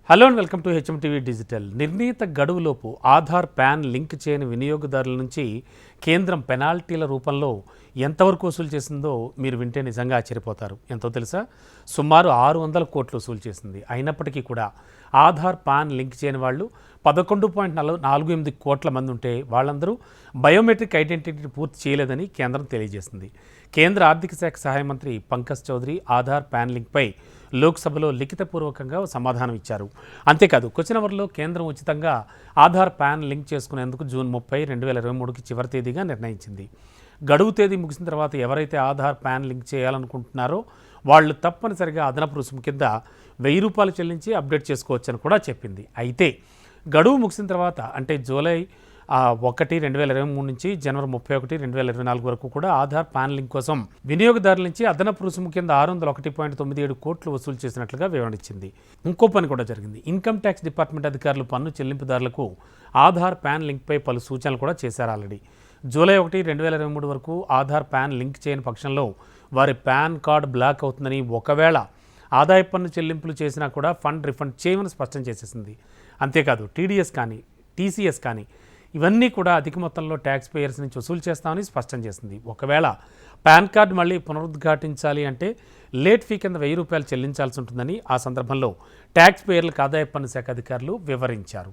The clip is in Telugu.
Hello and welcome to HMTV digital. నిర్ణీత గడువులోపు ఆధార్ పాన్ లింక్ చేయని వినియోగదారుల నుంచి కేంద్రం పెనాల్టీల రూపంలో ఎంతవరకు వసూలు చేసిందో మీరు వింటే నిజంగా ఆశ్చర్యపోతారు. ఎంతో తెలుసా? సుమారు 600 కోట్లు వసూలు చేసింది. అయినప్పటికీ కూడా ఆధార్ పాన్ లింక్ చేయని వాళ్ళు 11.48 కోట్ల మంది ఉంటే వాళ్ళందరూ బయోమెట్రిక్ ఐడెంటిటీ పూర్తి చేయలేదని కేంద్రం తెలియజేసింది. కేంద్ర ఆర్థిక శాఖ సహాయ మంత్రి పంకజ్ చౌదరి ఆధార్ పాన్ లింక్పై లోక్సభలో లిఖితపూర్వకంగా సమాధానం ఇచ్చారు. అంతేకాదు క్వశ్చన్ అవర్లో కేంద్రం ఉచితంగా ఆధార్ పాన్ లింక్ చేసుకునేందుకు జూన్ 30, 2023కి చివరి తేదీగా నిర్ణయించింది. గడువు తేదీ ముగిసిన తర్వాత ఎవరైతే ఆధార్ పాన్ లింక్ చేయాలనుకుంటున్నారో వాళ్ళు తప్పనిసరిగా అదనపు రుసుము కింద ₹1000 చెల్లించి అప్డేట్ చేసుకోవచ్చని కూడా చెప్పింది. అయితే గడువు ముగిసిన తర్వాత అంటే జూలై 1, 2023 నుంచి జనవరి 31, 2024 వరకు కూడా ఆధార్ పాన్ లింక్ కోసం వినియోగదారుల నుంచి అదనపు రుసుము కింద 601.97 కోట్లు వసూలు చేసినట్లుగా వివరించింది. ఇంకో పని కూడా జరిగింది. ఇన్కమ్ ట్యాక్స్ డిపార్ట్మెంట్ అధికారులు పన్ను చెల్లింపుదారులకు ఆధార్ పాన్ లింక్పై పలు సూచనలు కూడా చేశారు. ఆల్రెడీ జూలై 1, 2023 వరకు ఆధార్ పాన్ లింక్ చేయని పక్షంలో వారి పాన్ కార్డు బ్లాక్ అవుతుందని, ఒకవేళ ఆదాయ పన్ను చెల్లింపులు చేసినా కూడా ఫండ్ రిఫండ్ చేయమని స్పష్టం చేసేసింది. అంతేకాదు టీడీఎస్ కానీ టీసీఎస్ కానీ ఇవన్నీ కూడా అధిక మొత్తంలో ట్యాక్స్ పేయర్స్ నుంచి వసూలు చేస్తామని స్పష్టం చేసింది. ఒకవేళ పాన్ కార్డు మళ్ళీ పునరుద్ఘాటించాలి అంటే లేట్ ఫీ కింద ₹1000 చెల్లించాల్సి ఉంటుందని ఆ సందర్భంలో ట్యాక్స్ పేయర్లకు ఆదాయ పన్ను శాఖ అధికారులు వివరించారు.